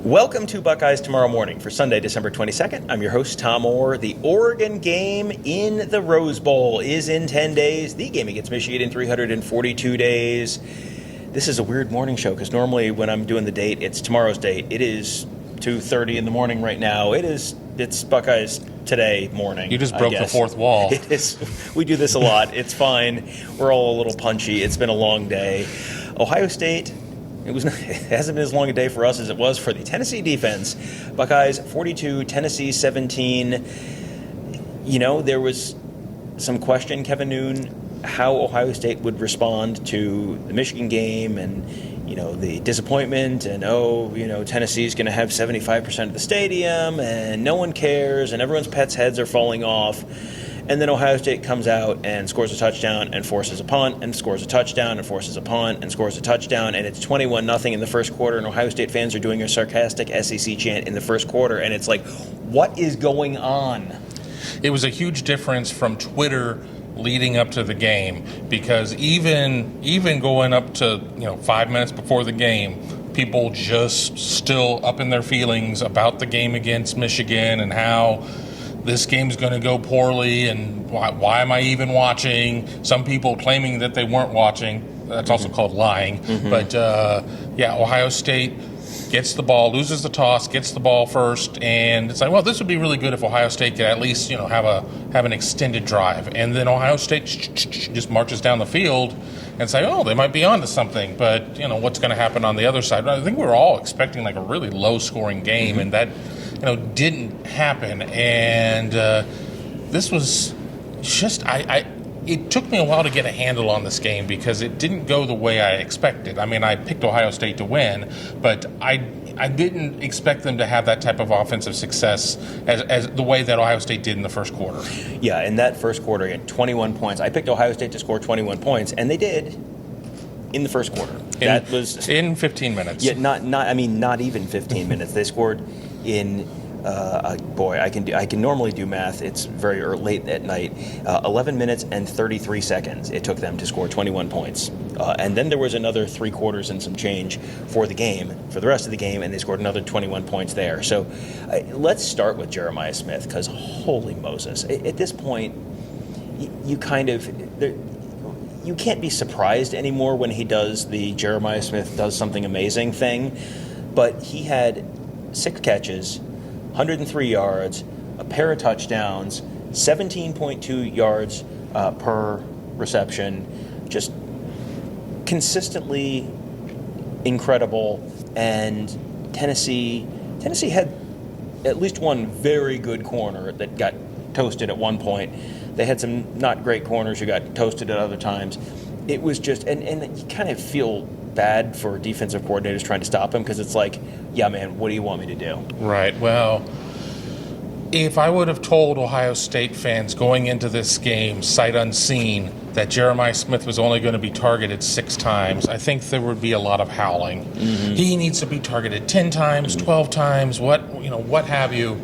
Welcome to Buckeyes Tomorrow Morning for Sunday, December 22nd. I'm your host, Tom Orr. The Oregon game in the Rose Bowl is in 10 days. The game against Michigan in 342 days. This is a weird morning show because normally when I'm doing the date, it's tomorrow's date. It is 2:30 in the morning right now. It's Buckeyes today morning. You just broke the fourth wall. It is. We do this a lot. It's fine. We're all a little punchy. It's been a long day. Ohio State. It hasn't been as long a day for us as it was for the Tennessee defense. Buckeyes 42, Tennessee 17. You know, there was some question, Kevin Noon, how Ohio State would respond to the Michigan game and, you know, the disappointment and, Tennessee's going to have 75% of the stadium and no one cares and everyone's pets' heads are falling off. And then Ohio State comes out and scores a touchdown and forces a punt and scores a touchdown and forces a punt and scores a touchdown, and it's 21-0 in the first quarter, and Ohio State fans are doing a sarcastic SEC chant in the first quarter, and it's like, what is going on? It was a huge difference from Twitter leading up to the game, because even going up to 5 minutes before the game, people just still up in their feelings about the game against Michigan and how this game's going to go poorly, and why am I even watching? Some people claiming that they weren't watching. That's also called lying. Mm-hmm. But, Ohio State gets the ball, loses the toss, gets the ball first, and it's like, well, this would be really good if Ohio State could at least, have an extended drive. And then Ohio State just marches down the field and say, oh, they might be onto something. But, what's going to happen on the other side? I think we were all expecting like a really low-scoring game, mm-hmm. and that didn't happen, and this was just it took me a while to get a handle on this game because it didn't go the way I expected. I mean, I picked Ohio State to win, but I didn't expect them to have that type of offensive success as the way that Ohio State did in the first quarter. Yeah, in that first quarter, he had 21 points. I picked Ohio State to score 21 points, and they did in the first quarter. That was in 15 minutes. Yeah, not even 15 minutes. They scored in I can normally do math. It's very late at night. 11 minutes and 33 seconds it took them to score 21 points. And then there was another 3 quarters and some change for the rest of the game, and they scored another 21 points there. So let's start with Jeremiah Smith, because holy Moses. At this point, you can't be surprised anymore when he does the Jeremiah Smith does something amazing thing. But he had 6 catches, 103 yards, a pair of touchdowns, 17.2 yards per reception, just consistently incredible. And Tennessee had at least one very good corner that got toasted at one point. They had some not great corners who got toasted at other times. It was just, and you kind of feel bad for defensive coordinators trying to stop him, because it's like, yeah, man, what do you want me to do? Right. Well, if I would have told Ohio State fans going into this game, sight unseen, that Jeremiah Smith was only going to be targeted 6 times, I think there would be a lot of howling. Mm-hmm. He needs to be targeted 10 times, 12 times, what have you.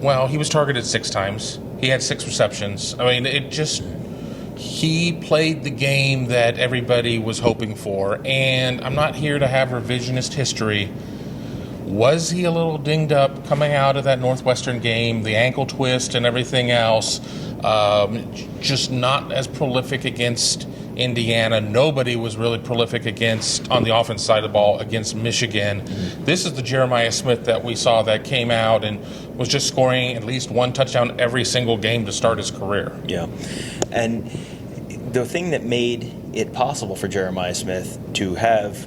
Well, he was targeted 6 times. He had 6 receptions. I mean, he played the game that everybody was hoping for, and I'm not here to have revisionist history. Was he a little dinged up coming out of that Northwestern game, the ankle twist and everything else? Just not as prolific against Indiana. Nobody was really prolific on the offense side of the ball against Michigan. Mm-hmm. This is the Jeremiah Smith that we saw that came out and was just scoring at least 1 touchdown every single game to start his career. Yeah. And the thing that made it possible for Jeremiah Smith to have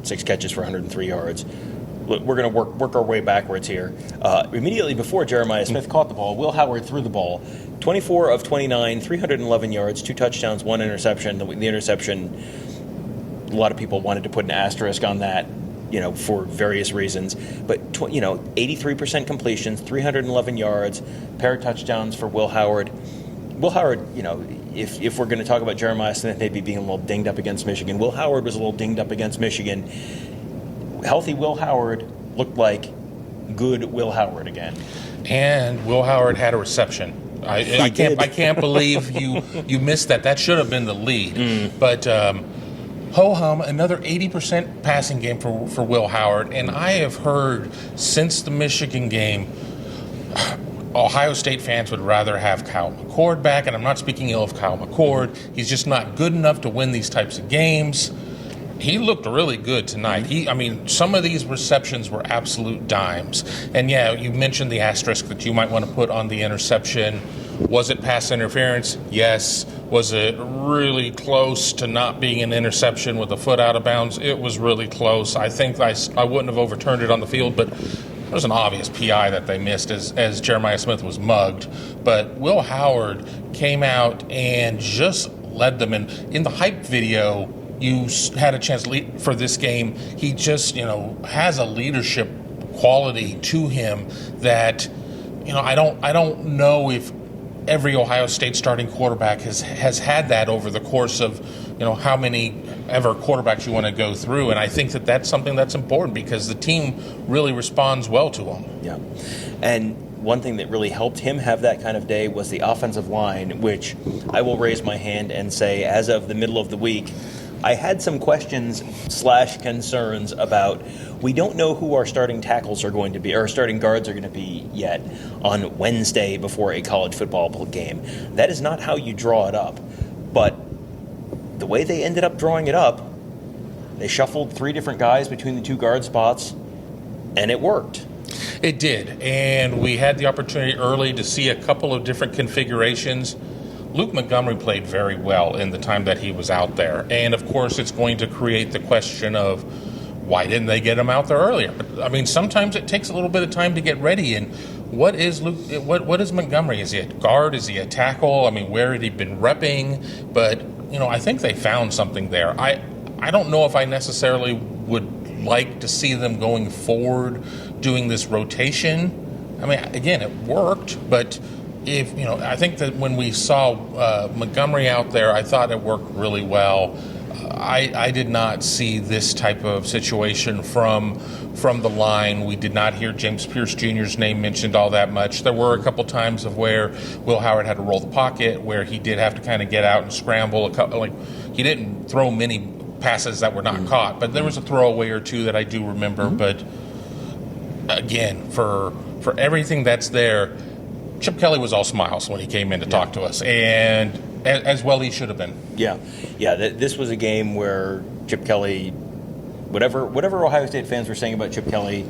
6 catches for 103 yards, we're going to work our way backwards here. Immediately before Jeremiah Smith caught the ball, Will Howard threw the ball. 24 of 29, 311 yards, 2 touchdowns, 1 interception. The interception, a lot of people wanted to put an asterisk on that, for various reasons. But, 83% completions, 311 yards, pair of touchdowns for Will Howard. Will Howard, if we're going to talk about Jeremiah Smith maybe being a little dinged up against Michigan, Will Howard was a little dinged up against Michigan. Healthy Will Howard looked like good Will Howard again. And Will Howard had a reception. I can't believe you missed that. That should have been the lead. But ho-hum, another 80% passing game for Will Howard. And I have heard since the Michigan game, Ohio State fans would rather have Kyle McCord back, and I'm not speaking ill of Kyle McCord. He's just not good enough to win these types of games. He looked really good tonight. Some of these receptions were absolute dimes. And yeah, you mentioned the asterisk that you might want to put on the interception. Was it pass interference? Yes. Was it really close to not being an interception with a foot out of bounds? It was really close. I think I wouldn't have overturned it on the field, but there was an obvious PI that they missed as Jeremiah Smith was mugged. But Will Howard came out and just led them. In the hype video, you had a chance for this game. He just, has a leadership quality to him that, I don't know if every Ohio State starting quarterback has had that over the course of, how many ever quarterbacks you want to go through. And I think that that's something that's important because the team really responds well to him. Yeah. And one thing that really helped him have that kind of day was the offensive line, which I will raise my hand and say, as of the middle of the week, I had some questions / concerns about, we don't know who our starting tackles are going to be, or starting guards are going to be yet on Wednesday before a college football game. That is not how you draw it up. But the way they ended up drawing it up, they shuffled 3 different guys between the 2 guard spots, and it worked. It did, and we had the opportunity early to see a couple of different configurations. Luke Montgomery played very well in the time that he was out there. And, of course, it's going to create the question of why didn't they get him out there earlier? But, sometimes it takes a little bit of time to get ready. And what is what is Montgomery? Is he a guard? Is he a tackle? Where had he been repping? But, I think they found something there. I don't know if I necessarily would like to see them going forward doing this rotation. Again, it worked, but I think that when we saw Montgomery out there, I thought it worked really well. I did not see this type of situation from the line. We did not hear James Pierce Jr.'s name mentioned all that much. There were a couple times of where Will Howard had to roll the pocket, where he did have to kind of get out and scramble. He didn't throw many passes that were not caught, but there was a throwaway or 2 that I do remember. Mm-hmm. But again, for everything that's there, Chip Kelly was all smiles when he came in to talk to us, and as well he should have been. Yeah. This was a game where Chip Kelly, whatever Ohio State fans were saying about Chip Kelly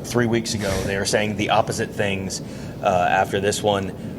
3 weeks ago, they are saying the opposite things after this one.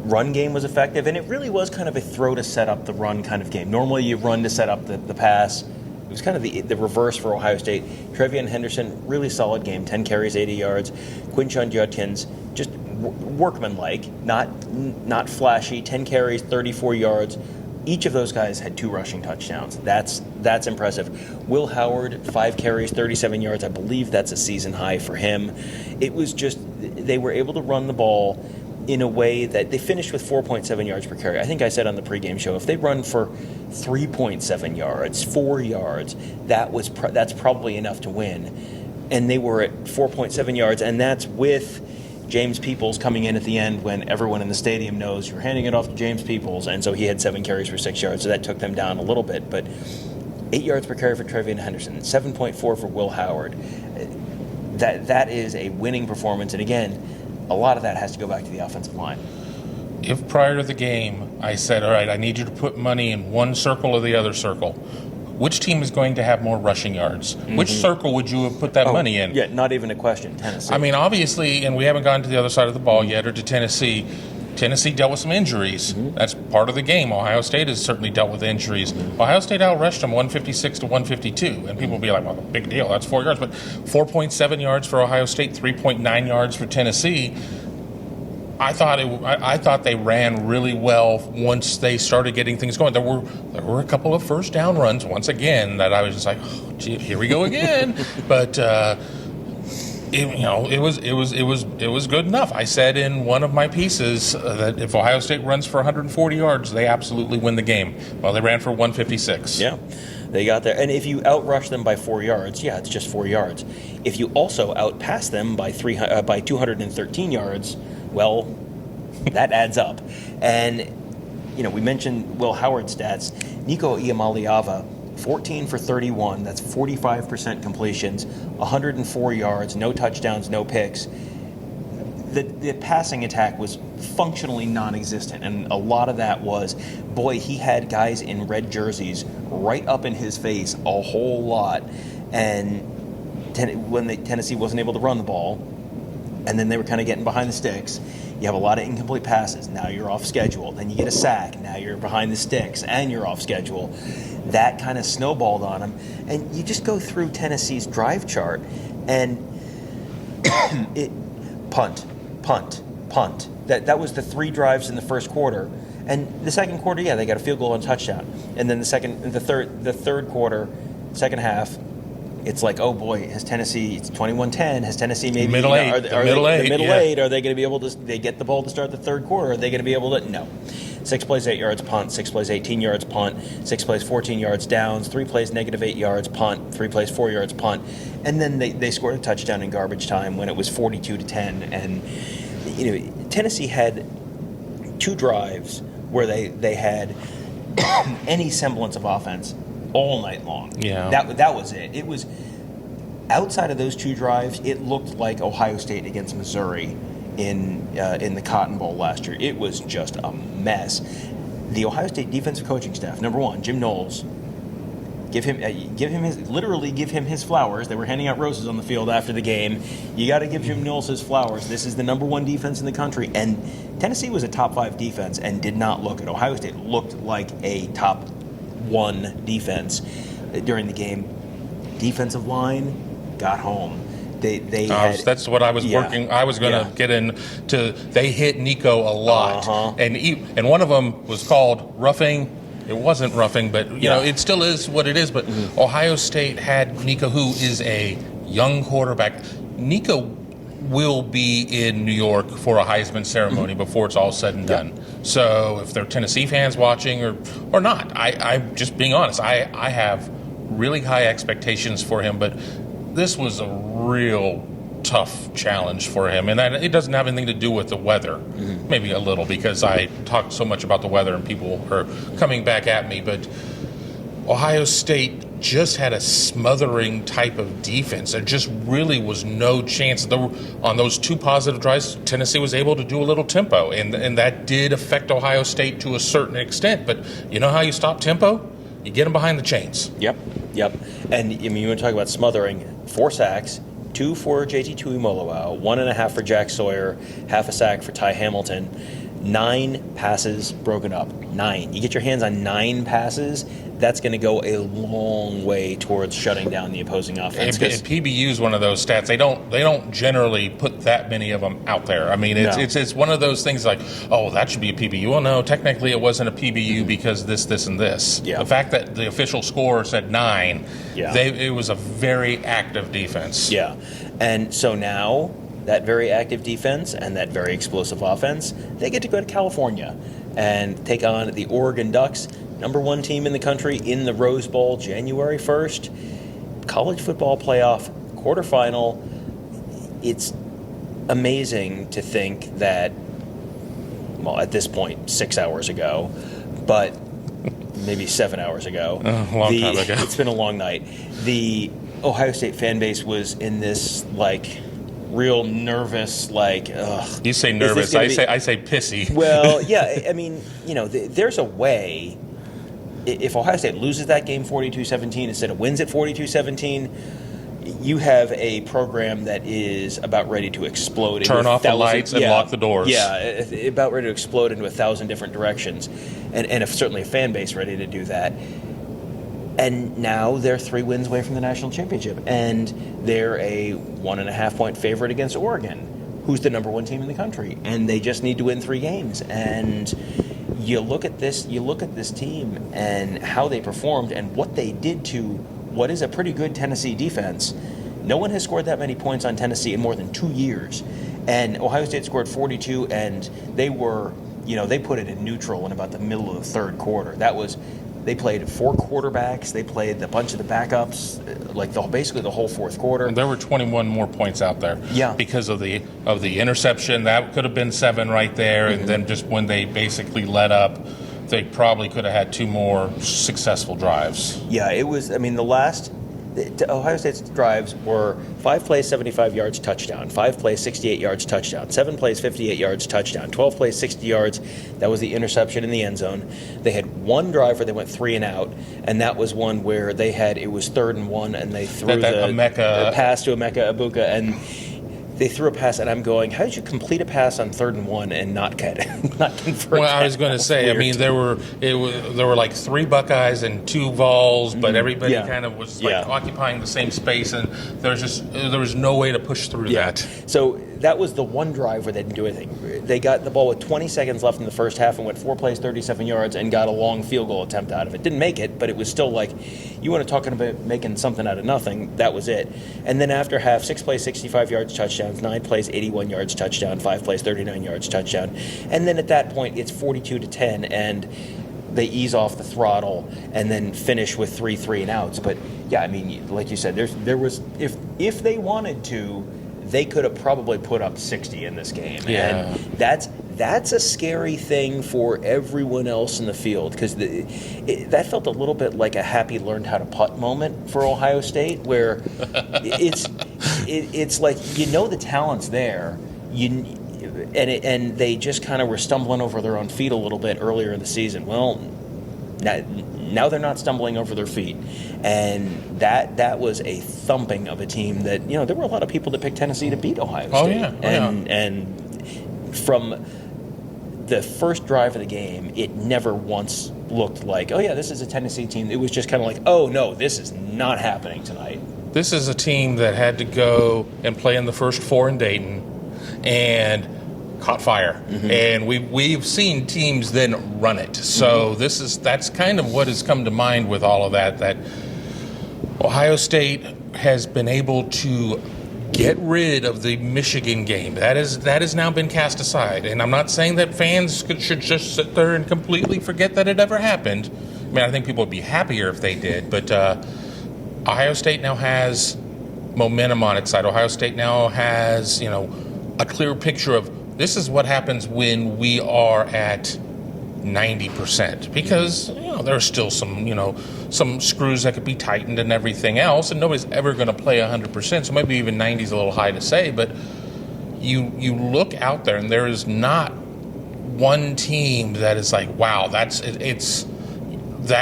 Run game was effective, and it really was kind of a throw to set up the run kind of game. Normally you run to set up the pass. It was kind of the reverse for Ohio State. Trevion Henderson, really solid game, 10 carries, 80 yards. Quinshon Judkins, just workmanlike, not flashy, 10 carries, 34 yards. Each of those guys had 2 rushing touchdowns. That's impressive. Will Howard, 5 carries, 37 yards. I believe that's a season high for him. It was just, they were able to run the ball in a way that they finished with 4.7 yards per carry. I think I said on the pregame show, if they run for 3.7 yards, 4 yards, that's probably enough to win. And they were at 4.7 yards, and that's with James Peoples coming in at the end when everyone in the stadium knows you're handing it off to James Peoples, and so he had 7 carries for 6 yards, so that took them down a little bit. But 8 yards per carry for Trevion Henderson, 7.4 for Will Howard. That is a winning performance, and again, a lot of that has to go back to the offensive line. If prior to the game I said, all right, I need you to put money in one circle or the other circle, which team is going to have more rushing yards? Mm-hmm. Which circle would you have put that money in? Yeah, not even a question. Tennessee. Obviously, and we haven't gotten to the other side of the ball yet, or to Tennessee. Tennessee dealt with some injuries. Mm-hmm. That's part of the game. Ohio State has certainly dealt with injuries. Mm-hmm. Ohio State outrushed them 156 to 152. And people will be like, well, big deal. That's 4 yards. But 4.7 yards for Ohio State, 3.9 yards for Tennessee. I thought they ran really well once they started getting things going. There were a couple of first down runs once again that I was just like, oh, gee, here we go again. But it was good enough. I said in one of my pieces that if Ohio State runs for 140 yards, they absolutely win the game. Well, they ran for 156. Yeah. They got there. And if you outrush them by 4 yards, yeah, it's just 4 yards. If you also outpass them by 213 yards, well, that adds up. And, we mentioned Will Howard stats. Nico Iamaleava, 14 for 31. That's 45% completions, 104 yards, no touchdowns, no picks. The passing attack was functionally non-existent, and a lot of that was, boy, he had guys in red jerseys right up in his face a whole lot, and when Tennessee wasn't able to run the ball, and then they were kind of getting behind the sticks, you have a lot of incomplete passes. Now you're off schedule. Then you get a sack. Now you're behind the sticks, and you're off schedule. That kind of snowballed on him, and you just go through Tennessee's drive chart, and it punt. That was the 3 drives in the first quarter, and the second quarter, they got a field goal and touchdown, and then the third quarter, second half, it's like, oh boy, has Tennessee? It's 21-10. Has Tennessee maybe middle eight? The middle eight? Are they going to be able to? They get the ball to start the third quarter. Are they going to be able to? No. 6 plays, 8 yards, punt. 6 plays, 18 yards, punt. 6 plays, 14 yards, downs. 3 plays, negative 8 yards, punt. 3 plays, 4 yards, punt. And then they scored a touchdown in garbage time when it was 42-10. And Tennessee had 2 drives where they had any semblance of offense all night long. Yeah. That was it. It was outside of those 2 drives, it looked like Ohio State against Missouri in the Cotton Bowl last year. It was just a mess. The Ohio State defensive coaching staff, number 1, Jim Knowles, give him his flowers. They were handing out roses on the field after the game. You got to give Jim Knowles his flowers. This is the number 1 defense in the country, and Tennessee was a top 5 defense and did not look at Ohio State. Looked like a top 1 defense during the game. Defensive line got home. That's what I was working. I was going to get into. They hit Nico a lot, and one of them was called roughing. It wasn't roughing, but it still is what it is. But Ohio State had Nico, who is a young quarterback. Nico will be in New York for a Heisman ceremony before it's all said and done. So if they're Tennessee fans watching or not, I'm just being honest. I have really high expectations for him, but this was a real tough challenge for him, and it doesn't have anything to do with the weather. Maybe a little, because I talked so much about the weather and people are coming back at me, but Ohio State just had a smothering type of defense. There just really was no chance. On those 2 positive drives, Tennessee was able to do a little tempo, and that did affect Ohio State to a certain extent. But you know how you stop tempo? You get them behind the chains. Yep. And you want to talk about smothering? 4 sacks, 2 for JT Tuimoloau, 1.5 for Jack Sawyer, half a sack for Ty Hamilton, 9 passes broken up. 9. You get your hands on 9 passes, that's going to go a long way towards shutting down the opposing offense. And PBU is one of those stats. They don't generally put that many of them out there. I mean, it's one of those things like, oh, that should be a PBU. Well, no, technically it wasn't a PBU because this, and this. Yeah. The fact that the official score said 9, it was a very active defense. Yeah, and so now that very active defense and that very explosive offense, they get to go to California and take on the Oregon Ducks, number 1 team in the country, in the Rose Bowl, January 1st. College football playoff quarterfinal. It's amazing to think that, well, at this point, 6 hours ago, but maybe 7 hours ago. A long time ago. It's been a long night. The Ohio State fan base was in this, real nervous, ugh. You say nervous, I say pissy. Well, yeah, I mean, there's a way. If Ohio State loses that game 42-17 instead of wins it 42-17, you have a program that is about ready to explode. Turn off the lights and lock the doors. Yeah, about ready to explode into 1,000 different directions, and certainly a fan base ready to do that. And now they're 3 wins away from the national championship, and they're a 1.5-point favorite against Oregon, who's the number 1 team in the country, and they just need to win 3 games. And you look at this team and how they performed and what they did to what is a pretty good Tennessee defense. No one has scored that many points on Tennessee in more than 2 years, and Ohio State scored 42, and they were, they put it in neutral in about the middle of the third quarter. They played 4 quarterbacks. They played a bunch of the backups, basically the whole fourth quarter. And there were 21 more points out there. Yeah. Because of the interception, that could have been 7 right there. And then just when they basically let up, they probably could have had 2 more successful drives. Yeah, it was. I mean, the Ohio State's drives were 5 plays, 75 yards, touchdown. 5 plays, 68 yards, touchdown. 7 plays, 58 yards, touchdown. 12 plays, 60 yards. That was the interception in the end zone. They had one drive where they went 3 and out, and that was one where it was 3rd and 1, and they threw the pass to Emeka Egbuka, and they threw a pass, and I'm going, how did you complete a pass on 3rd and 1 and not convert? Well, I was going to say, I mean, there were like 3 Buckeyes and 2 Vols, but everybody kind of was occupying the same space, and there was no way to push through that. So that was the one drive where they didn't do anything. They got the ball with 20 seconds left in the first half and went 4 plays, 37 yards, and got a long field goal attempt out of it. Didn't make it, but it was still like, you want to talk about making something out of nothing. That was it. And then after half, 6 plays, 65 yards, touchdowns, 9 plays, 81 yards, touchdown, 5 plays, 39 yards, touchdown. And then at that point, it's 42-10, and they ease off the throttle and then finish with 3 3-and-outs. But yeah, I mean, like you said, there was, if they wanted to, they could have probably put up 60 in this game. Yeah. And that's a scary thing for everyone else in the field, because that felt a little bit like a happy learned how to putt moment for Ohio State, where it's like, the talent's there, and they just kind of were stumbling over their own feet a little bit earlier in the season. Well, now they're not stumbling over their feet, and that was a thumping of a team that, there were a lot of people that picked Tennessee to beat Ohio State. And from the first drive of the game, it never once looked like, oh yeah, this is a Tennessee team. It was just kind of like, oh no, this is not happening tonight. This is a team that had to go and play in the first 4 in Dayton and caught fire. Mm-hmm. And we've seen teams then run it. So that's kind of what has come to mind with all of that Ohio State has been able to get rid of the Michigan game. That has now been cast aside. And I'm not saying that fans should just sit there and completely forget that it ever happened. I mean, I think people would be happier if they did. But Ohio State now has momentum on its side. Ohio State now has, a clear picture of, this is what happens when we are at 90%, because there's still some screws that could be tightened and everything else, and nobody's ever going to play 100%. So maybe even 90 is a little high to say, but you look out there and there is not one team that is like, wow, that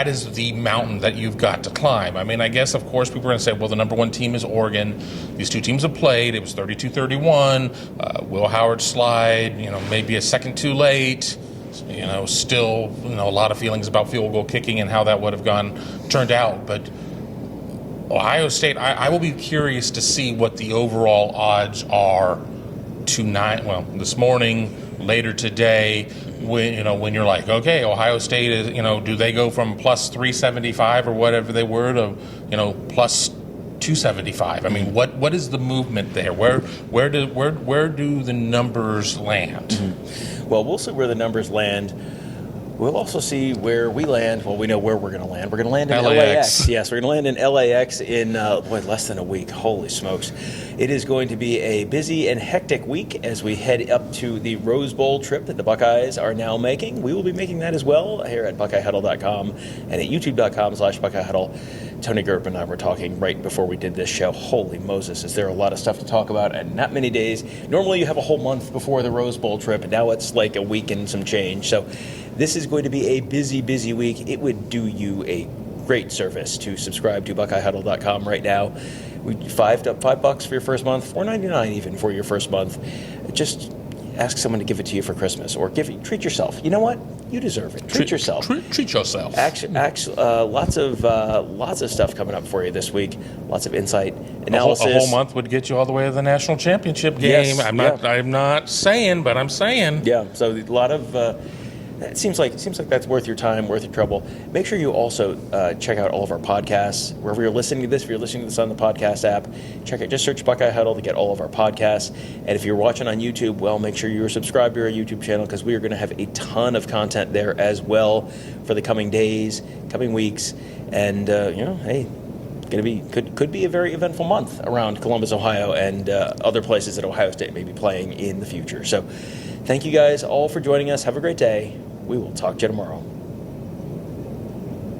is the mountain that you've got to climb. I mean, I guess, of course, people are going to say, well, the number 1 team is Oregon. These 2 teams have played. It was 32-31. Will Howard slide, maybe a second too late. Still, a lot of feelings about field goal kicking and how that would have turned out. But Ohio State, I will be curious to see what the overall odds are tonight. Well, this morning, later today, when you're like, okay, Ohio State is, do they go from plus 375 or whatever they were to, plus 275? I mean, what is the movement there? Where do the numbers land? Mm-hmm. Well, we'll see where the numbers land. We'll also see where we land. Well, we know where we're going to land. We're going to land in LAX. Yes, we're going to land in LAX in less than a week. Holy smokes. It is going to be a busy and hectic week as we head up to the Rose Bowl trip that the Buckeyes are now making. We will be making that as well here at BuckeyeHuddle.com and at YouTube.com/BuckeyeHuddle. Tony Gerb and I were talking right before we did this show. Holy Moses, is there a lot of stuff to talk about, and not many days. Normally you have a whole month before the Rose Bowl trip, and now it's like a week and some change. So this is going to be a busy, busy week. It would do you a great service to subscribe to BuckeyeHuddle.com right now. $5 for your first month, $4.99 even for your first month. Just ask someone to give it to you for Christmas, or treat yourself. You know what? You deserve it. Treat yourself. Treat yourself. Lots of stuff coming up for you this week. Lots of insight, analysis. A whole month would get you all the way to the national championship game. Yes, I'm not saying, but I'm saying. Yeah. So a lot of. It seems like that's worth your time, worth your trouble. Make sure you also check out all of our podcasts wherever you're listening to this. If you're listening to this on the podcast app, check it. Just search Buckeye Huddle to get all of our podcasts. And if you're watching on YouTube, well, make sure you're subscribed to our YouTube channel, because we are going to have a ton of content there as well for the coming days, coming weeks, and hey. Could be a very eventful month around Columbus, Ohio, and other places that Ohio State may be playing in the future. So thank you guys all for joining us. Have a great day. We will talk to you tomorrow.